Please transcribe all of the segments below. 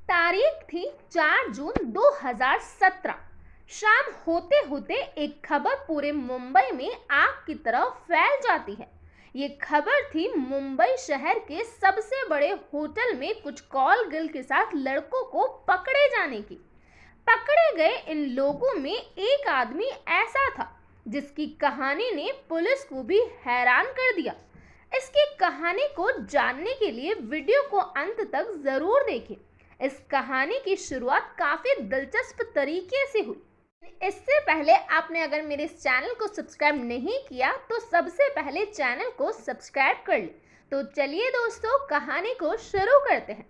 तारीख थी 4 जून 2017। शाम होते होते एक खबर पूरे मुंबई में आग की तरह फैल जाती है। ये खबर थी मुंबई शहर के सबसे बड़े होटल में कुछ कॉल गर्ल के साथ लड़कों को पकड़े जाने की। पकड़े गए इन लोगों में एक आदमी ऐसा था जिसकी कहानी ने पुलिस को भी हैरान कर दिया। इसकी कहानी को जानने के लिए वीडियो को अंत तक जरूर देखें। इस कहानी की शुरुआत काफी दिलचस्प तरीके से हुई। इससे पहले आपने अगर मेरे इस चैनल को सब्सक्राइब नहीं किया तो सबसे पहले चैनल को सब्सक्राइब कर ले। तो चलिए दोस्तों, कहानी को शुरू करते हैं।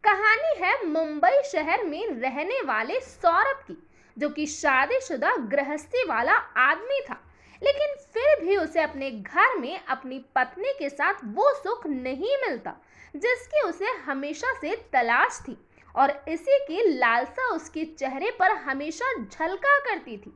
कहानी है मुंबई शहर में रहने वाले सौरभ की, जो कि शादीशुदा गृहस्थी वाला आदमी था, लेकिन फिर भी उसे अपने घर में अपनी पत्नी के साथ वो सुख नहीं मिलता जिसकी उसे हमेशा से तलाश थी, और इसी की लालसा उसके चेहरे पर हमेशा झलका करती थी।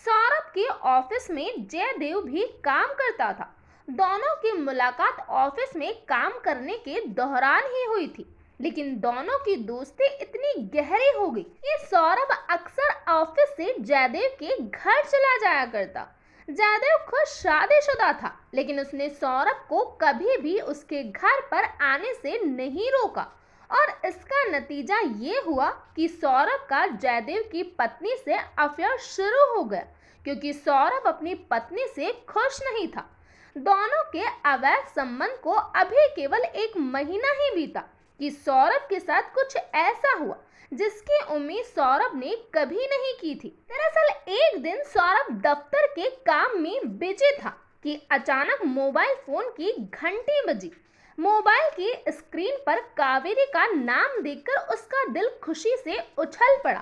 सौरभ के ऑफिस में जयदेव भी काम करता था। दोनों की मुलाकात ऑफिस में काम करने के दौरान ही हुई थी, लेकिन दोनों की दोस्ती इतनी गहरी हो गई कि सौरभ अक्सर ऑफिस से जयदेव के घर चला जाया करता। जयदेव खुद शादीशुदा था, लेकिन उसने सौरभ को कभी भी उसके घर पर आने से नहीं रोका, और इसका नतीजा ये हुआ कि सौरभ का जयदेव की पत्नी से अफेयर शुरू हो गया, क्योंकि सौरभ अपनी पत्नी से खुश नहीं था। दोनों के अवैध संबंध को अभी केवल 1 महीना ही बीता कि सौरभ के साथ कुछ ऐसा हुआ जिसकी उम्मीद सौरभ ने कभी नहीं की थी। दरअसल एक दिन सौरभ दफ्तर के काम में बिजी था कि अचानक मोबाइल फोन की घंटी बजी। मोबाइल की स्क्रीन पर कावेरी का नाम देखकर उसका दिल खुशी से उछल पड़ा।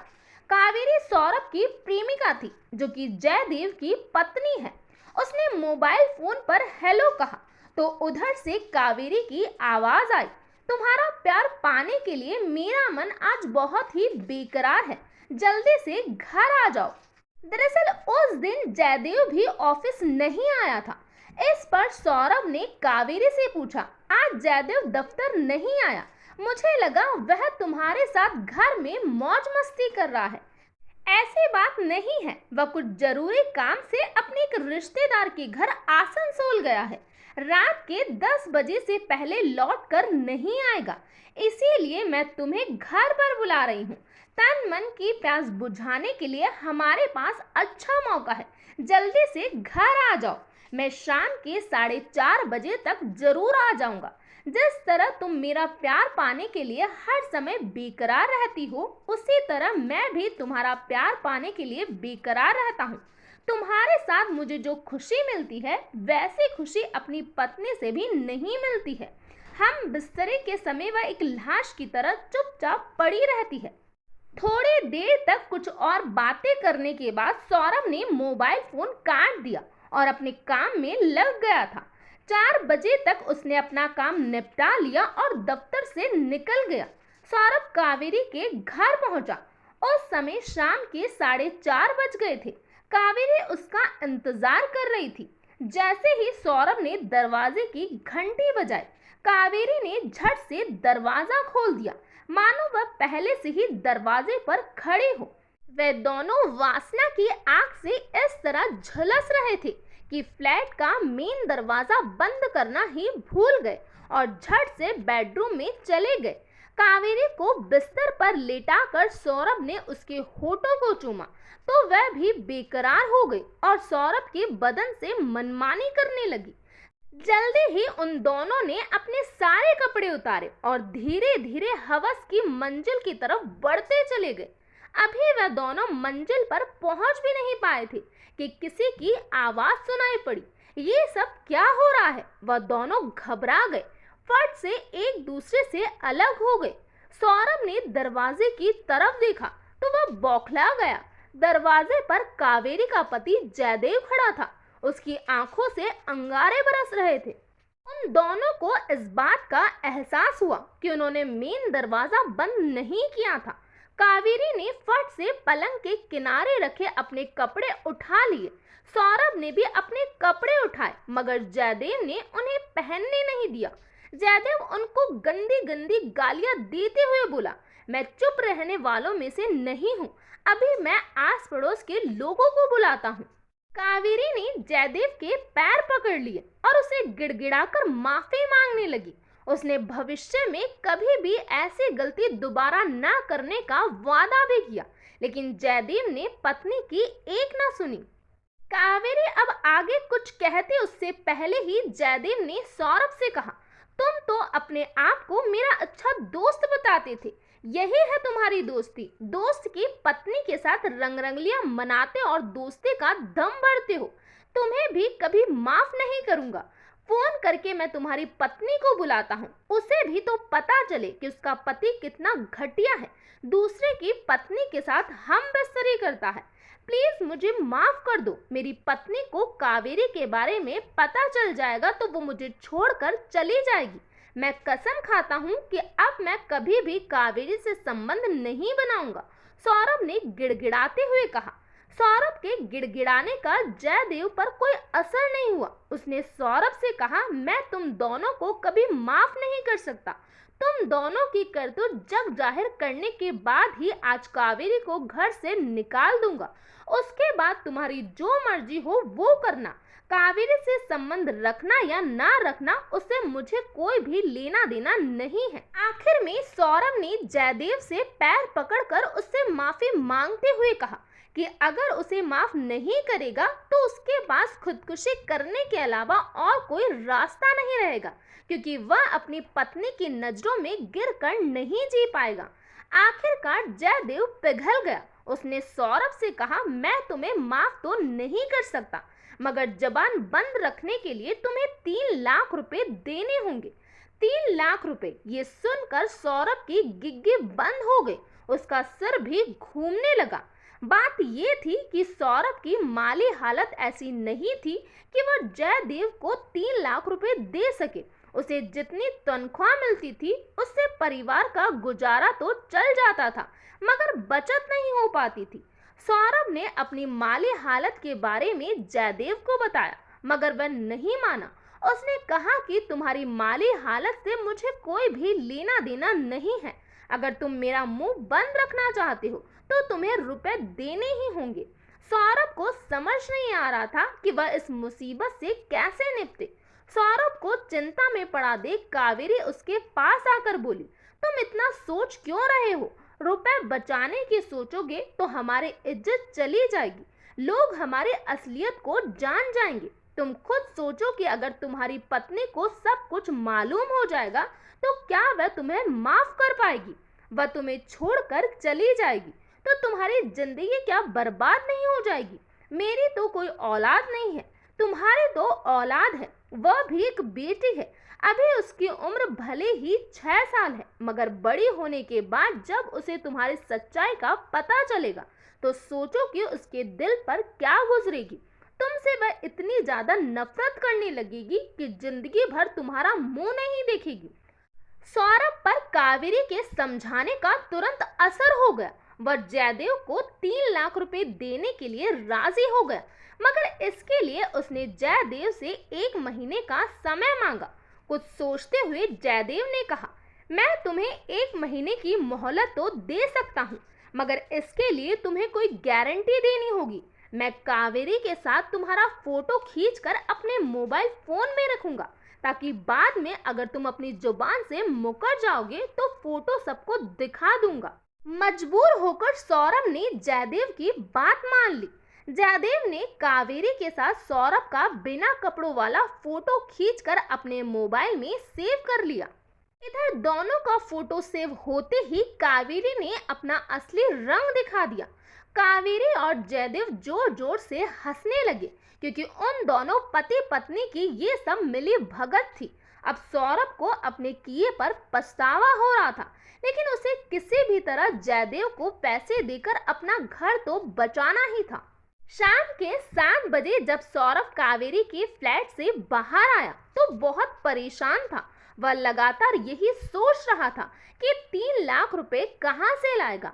कावेरी सौरभ की प्रेमिका थी, जो कि जयदेव की पत्नी है। उसने मोबाइल फोन पर हेलो कहा तो उधर से कावेरी की आवाज आई, तुम्हारा प्यार पाने के लिए मेरा मन आज बहुत ही बेकरार है, जल्दी से घर आ जाओ। दरअसल उस दिन जयदेव भी ऑफिस नहीं आया था। इस पर सौरभ ने कावेरी से पूछा, आज जयदेव दफ्तर नहीं आया, मुझे लगा वह तुम्हारे साथ घर में मौज मस्ती कर रहा है। ऐसी बात नहीं है, वह कुछ जरूरी काम से अपने एक रिश्तेदार के घर आसनसोल गया है। रात के 10 बजे से पहले लौट कर नहीं आएगा, इसीलिए मैं तुम्हें घर पर बुला रही हूँ। तन मन की प्यास बुझाने के लिए हमारे पास अच्छा मौका है, जल्दी से घर आ जाओ। मैं शाम के 4:30 बजे तक जरूर आ जाऊंगा। जिस तरह तुम मेरा प्यार पाने के लिए हर समय बेकरार रहती हो, उसी तरह मैं भी तुम्हारा प्यार पाने के लिए बेकरार रहता हूँ। तुम्हारे साथ मुझे जो खुशी मिलती है, वैसी खुशी अपनी पत्नी से भी नहीं मिलती है। हम बिस्तरे के समय वह एक लाश की तरह चुपचाप पड़ी रहती है। थोड़ी देर तक कुछ और बातें करने के बाद सौरभ ने मोबाइल फोन काट दिया और अपने काम में लग गया था। 4 बजे तक उसने अपना काम निपटा लिया और दफ्तर से निकल गया। सौरभ कावेरी के घर पहुंचा। उस समय शाम के 4:30 बज गए थे। कावेरी उसका इंतजार कर रही थी। जैसे ही सौरभ ने दरवाजे की घंटी बजाई, कावेरी ने झट से दरवाजा खोल दिया, मानो वह पहले से ही दरवाजे पर खड़े हो। वे दोनों वासना की आंख से इस तरह झुलस रहे थे कि फ्लैट का मेन दरवाजा बंद करना ही भूल गए और झट से बेडरूम में चले गए। कावेरी को बिस्तर पर लेटाकर सौरभ ने उसके होठों को चूमा तो वह भी बेकरार हो गई और सौरभ के बदन से मनमानी करने लगी। जल्दी ही उन दोनों ने अपने सारे कपड़े उतारे और धीरे धीरे हवस की मंजिल की तरफ बढ़ते चले गए। अभी वह दोनों मंजिल पर पहुंच भी नहीं पाए थे कि किसी की आवाज सुनाई पड़ी। ये सब क्या हो रहा है? वह दोनों घबरा गए, फट से एक दूसरे से अलग हो गए। सौरभ ने दरवाजे की तरफ देखा तो वह बौखला गया। दरवाजे पर कावेरी का पति जयदेव खड़ा था। उसकी आंखों से अंगारे बरस रहे थे। उन दोनों को इस बात का एहसास हुआ कि उन्होंने मेन दरवाजा बंद नहीं किया था। कावेरी ने फट से पलंग के किनारे रखे अपने कपड़े उठा लिए। सौरभ ने भी अपने कपड़े उठाए, मगर जयदेव ने उन्हें पहनने नहीं दिया। जयदेव उनको गंदी गंदी गालियां देते हुए बोला, मैं चुप रहने वालों में से नहीं हूँ। अभी मैं आस पड़ोस के लोगों को बुलाता हूँ। कावेरी ने जयदेव के पैर पकड़ लिए और उसे गिड़गिड़ाकर माफी मांगने लगी। उसने भविष्य में कभी भी ऐसी गलती दोबारा ना करने का वादा भी किया, लेकिन जयदेव ने पत्नी की एक ना सुनी। कावेरी अब आगे कुछ कहते उससे पहले ही जयदेव ने सौरभ से कहा, तुम तो अपने आप को मेरा अच्छा दोस्त बताते थे, यही है तुम्हारी दोस्ती। दोस्त की पत्नी के साथ रंगरंगलियां मनाते और दोस्ती का दम बढ़ते हो। तुम्हें भी कभी माफ नहीं करूंगा। फोन करके मैं तुम्हारी पत्नी को बुलाता हूँ, उसे भी तो पता चले कि उसका पति कितना घटिया है, दूसरे की पत्नी के साथ हम बिस्तरी करता है। प्लीज मुझे माफ कर दो। मेरी पत्नी को कावेरी के बारे में पता चल जाएगा तो वो मुझे छोड़कर चली जाएगी। मैं कसम खाता हूँ कि अब मैं कभी भी कावेरी से संबंध नहीं बनाऊंगा, सौरभ ने गिड़गिड़ाते हुए कहा। सौरभ के गिड़गिड़ाने का जयदेव पर कोई असर नहीं हुआ। उसने सौरभ से कहा, मैं तुम दोनों को कभी माफ नहीं कर सकता। तुम दोनों की करतूत जग जाहिर करने के बाद ही आज कावेरी को घर से निकाल दूंगा। उसके बाद तुम्हारी जो मर्जी हो वो करना। कावेरी से संबंध रखना या ना रखना उससे मुझे कोई भी लेना देना नहीं है। आखिर में सौरभ ने जयदेव से पैर पकड़कर उससे माफी मांगते हुए कहा कि अगर उसे माफ नहीं करेगा तो उसके पास खुदकुशी करने के अलावा और कोई रास्ता नहीं रहेगा, क्योंकि वह अपनी पत्नी की नजरों में गिरकर नहीं जी पाएगा। आखिरकार जयदेव पिघल गया। उसने सौरभ से कहा, मैं तुम्हें माफ तो नहीं कर सकता, मगर जबान बंद रखने के लिए तुम्हें 3 लाख रुपए देने होंगे। 3 लाख रुपए, ये सुनकर सौरभ की गिग्गी बंद हो गई। उसका सिर भी घूमने लगा। बात ये थी कि सौरभ की माली हालत ऐसी नहीं थी कि वह जयदेव को 3 लाख रुपए दे सके। उसे जितनी तनख्वाह मिलती थी उससे परिवार का गुजारा तो चल जाता था, मगर बचत नहीं हो पाती थी। सौरभ ने अपनी माली हालत के बारे में जयदेव को बताया, मगर वह नहीं माना। उसने कहा कि तुम्हारी माली हालत से मुझे कोई भी लेना देना नहीं है। अगर तुम मेरा मुंह बंद रखना चाहते हो तो तुम्हें रुपए देने ही होंगे। सौरभ को समझ नहीं आ रहा था कि वह इस मुसीबत से कैसे निपटे। सौरभ को चिंता में पड़ा देख कावेरी उसके पास आकर बोली, तुम इतना सोच क्यों रहे हो? रुपए बचाने की सोचोगे तो हमारी इज्जत चली जाएगी, लोग हमारी असलियत को जान जाएंगे। तुम खुद सोचो कि अगर तुम्हारी पत्नी को सब कुछ मालूम हो जाएगा तो क्या वह तुम्हें माफ कर पाएगी? वह तुम्हें छोड़कर चली जाएगी तो तुम्हारी जिंदगी क्या बर्बाद नहीं हो जाएगी? मेरी तो कोई औलाद नहीं है, तुम्हारी तो औलाद है, वह भी एक बेटी है। अभी उसकी उम्र भले ही 6 साल है, मगर बड़ी होने के बाद जब उसे तुम्हारी सच्चाई का पता चलेगा तो सोचो कि उसके दिल पर क्या गुजरेगी। तुमसे वह इतनी ज्यादा नफरत करने लगेगी कि जिंदगी भर तुम्हारा मुंह नहीं देखेगी। सौरभ पर कावेरी के समझाने का तुरंत असर हो गया। वह जयदेव को 3 लाख रुपए देने के लिए राजी हो गया, मगर इसके लिए उसने जयदेव से 1 महीने का समय मांगा। कुछ सोचते हुए जयदेव ने कहा, मैं तुम्हें 1 महीने की मोहलत तो दे सकता हूँ, मगर इसके लिए तुम्हें कोई गारंटी देनी होगी। मैं कावेरी के साथ तुम्हारा फोटो खींचकर अपने मोबाइल फोन में रखूंगा, ताकि बाद में अगर तुम अपनी जुबान से मुकर जाओगे तो फोटो सबको दिखा दूंगा। मजबूर होकर सौरभ ने जयदेव की बात मान ली। जयदेव ने कावेरी के साथ सौरभ का बिना कपड़ों वाला फोटो खींचकर अपने मोबाइल में सेव कर लिया। इधर दोनों का फोटो सेव होते ही कावेरी ने अपना असली रंग दिखा दिया। कावेरी और जयदेव जोर जोर से हंसने लगे, क्योंकि उन दोनों पति पत्नी की ये सब मिली भगत थी। अब सौरभ को अपने किए पर पछतावा हो रहा था, लेकिन उसे किसी भी तरह जयदेव को पैसे देकर अपना घर तो बचाना ही था। शाम के 7 बजे जब सौरभ कावेरी के फ्लैट से बाहर आया तो बहुत परेशान था। वह लगातार यही सोच रहा था कि 3 लाख रुपए कहां से लाएगा।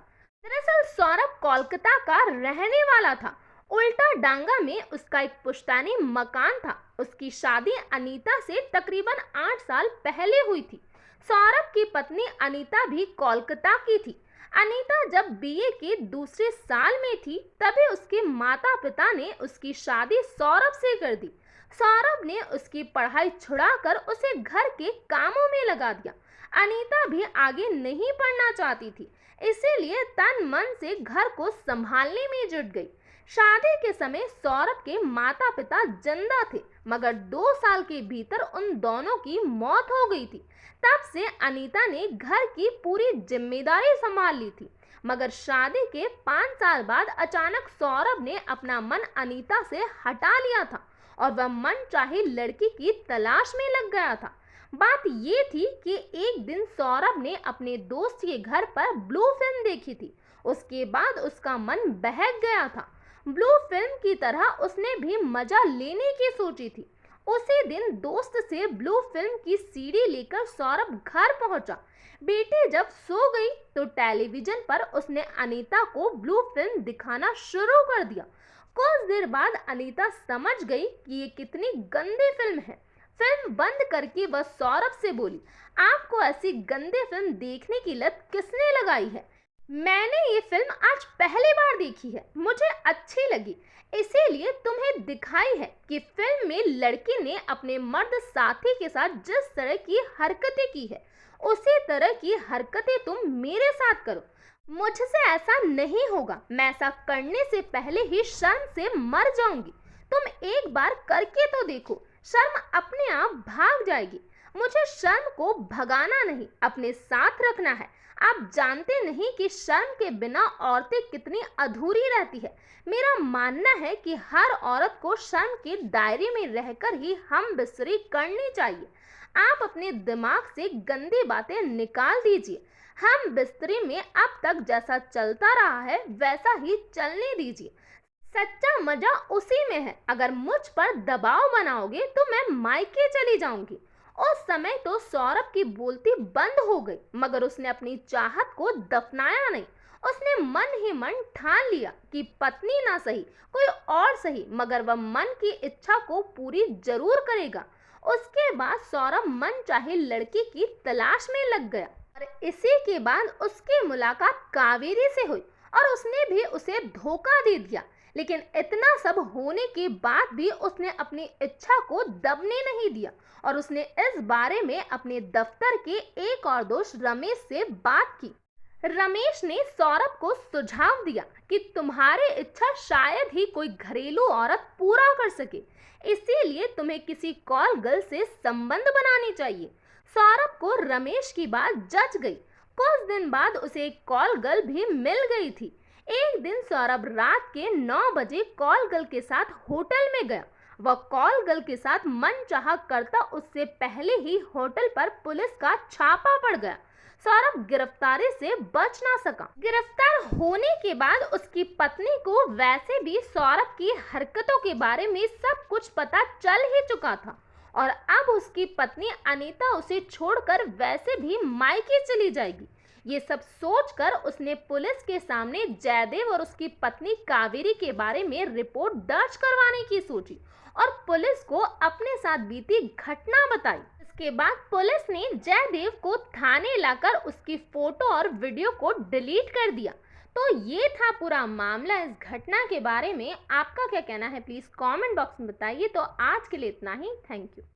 दरअसल सौरभ कोलकाता का रहने वाला था। उल्टा डांगा में उसका एक पुश्तैनी मकान था। उसकी शादी अनीता से तकरीबन 8 साल पहले हुई थी। सौरभ की पत्नी अनीता भी कोलकाता की थी। अनीता जब बीए के दूसरे साल में थी तभी उसके माता पिता ने उसकी शादी सौरभ से कर दी। सौरभ ने उसकी पढ़ाई छुड़ाकर उसे घर के कामों में लगा दिया। अनीता भी आगे नहीं पढ़ना चाहती थी, इसीलिए तन मन से घर को संभालने में जुट गई। शादी के समय सौरभ के माता पिता जिंदा थे, मगर 2 साल के भीतर उन दोनों की मौत हो गई थी। तब से अनीता ने घर की पूरी जिम्मेदारी संभाल ली थी। मगर शादी के 5 साल बाद अचानक सौरभ ने अपना मन अनीता से हटा लिया था और वह मन चाहे लड़की की तलाश में लग गया था। बात ये थी कि एक दिन सौरभ ने अपने दोस्त के घर पर ब्लू फिल्म देखी थी। उसके बाद उसका मन बहक गया था। ब्लू फिल्म की तरह उसने भी मजा लेने की सोची थी। उसी दिन दोस्त से ब्लू फिल्म की सीडी लेकर सौरभ घर पहुंचा। बेटी जब सो गई तो टेलीविजन पर उसने अनीता को ब्लू फिल्म दिखाना शुरू कर दिया। कुछ देर बाद अनीता समझ गई कि ये कितनी गंदी फिल्म है। फिल्म बंद करके वह सौरभ से बोली, आपको ऐसी गंदी फिल्म देखने की लत किसने लगाई है? मैंने ये फिल्म आज पहली बार देखी है, मुझे अच्छी लगी, इसीलिए तुम्हें दिखाई है कि फिल्म में लड़की ने अपने मर्द साथी के साथ जिस तरह की हरकतें की है, उसी तरह की हरकतें तुम मेरे साथ करो। मुझसे ऐसा नहीं होगा, मैं ऐसा करने से पहले ही शर्म से मर जाऊंगी। तुम एक बार करके तो देखो, शर्म अपने आप भाग जाएगी। मुझे शर्म को भगाना नहीं, अपने साथ रखना है। आप जानते नहीं कि शर्म के बिना औरतें कितनी अधूरी रहती है। मेरा मानना है कि हर औरत को शर्म के दायरे में रहकर ही हम बिस्तरी करनी चाहिए। आप अपने दिमाग से गंदी बातें निकाल दीजिए। हम बिस्तरी में अब तक जैसा चलता रहा है वैसा ही चलने दीजिए। सच्चा मजा उसी में है। अगर मुझ पर दबाव बनाओगे तो मैं मायके चली जाऊंगी। उस समय तो सौरभ की बोलती बंद हो गई, मगर उसने अपनी चाहत को दफनाया नहीं। उसने मन ही मन ठान लिया कि पत्नी ना सही, कोई और सही, मगर वह मन की इच्छा को पूरी जरूर करेगा। उसके बाद सौरभ मन चाहे लड़की की तलाश में लग गया और इसी के बाद उसकी मुलाकात कावेरी से हुई और उसने भी उसे धोखा दे दिया। लेकिन इतना सब होने के बाद भी उसने अपनी इच्छा को दबने नहीं दिया और उसने इस बारे में अपने दफ्तर के एक और दोस्त रमेश से बात की। रमेश ने सौरभ को सुझाव दिया कि तुम्हारी इच्छा शायद ही कोई घरेलू औरत पूरा कर सके, इसीलिए तुम्हें किसी कॉल गर्ल से संबंध बनानी चाहिए। सौरभ को रमेश की बात जच गई। कुछ दिन बाद उसे एक कॉल गर्ल भी मिल गई थी। एक दिन सौरभ रात के 9 बजे कॉल गर्ल के साथ होटल में गया। वह कॉल गर्ल के साथ मनचाहा करता उससे पहले ही होटल पर पुलिस का छापा पड़ गया। सौरभ गिरफ्तारी से बच ना सका। गिरफ्तार होने के बाद उसकी पत्नी को वैसे भी सौरभ की हरकतों के बारे में सब कुछ पता चल ही चुका था और अब उसकी पत्नी अनीता उसे छोड़कर वैसे भी मायके चली जाएगी। ये सब सोचकर उसने पुलिस के सामने जयदेव और उसकी पत्नी कावेरी के बारे में रिपोर्ट दर्ज करवाने की सोची और पुलिस को अपने साथ बीती घटना बताई। इसके बाद पुलिस ने जयदेव को थाने लाकर उसकी फोटो और वीडियो को डिलीट कर दिया। तो ये था पूरा मामला। इस घटना के बारे में आपका क्या कहना है प्लीज कमेंट बॉक्स में बताइए। तो आज के लिए इतना ही। Thank you.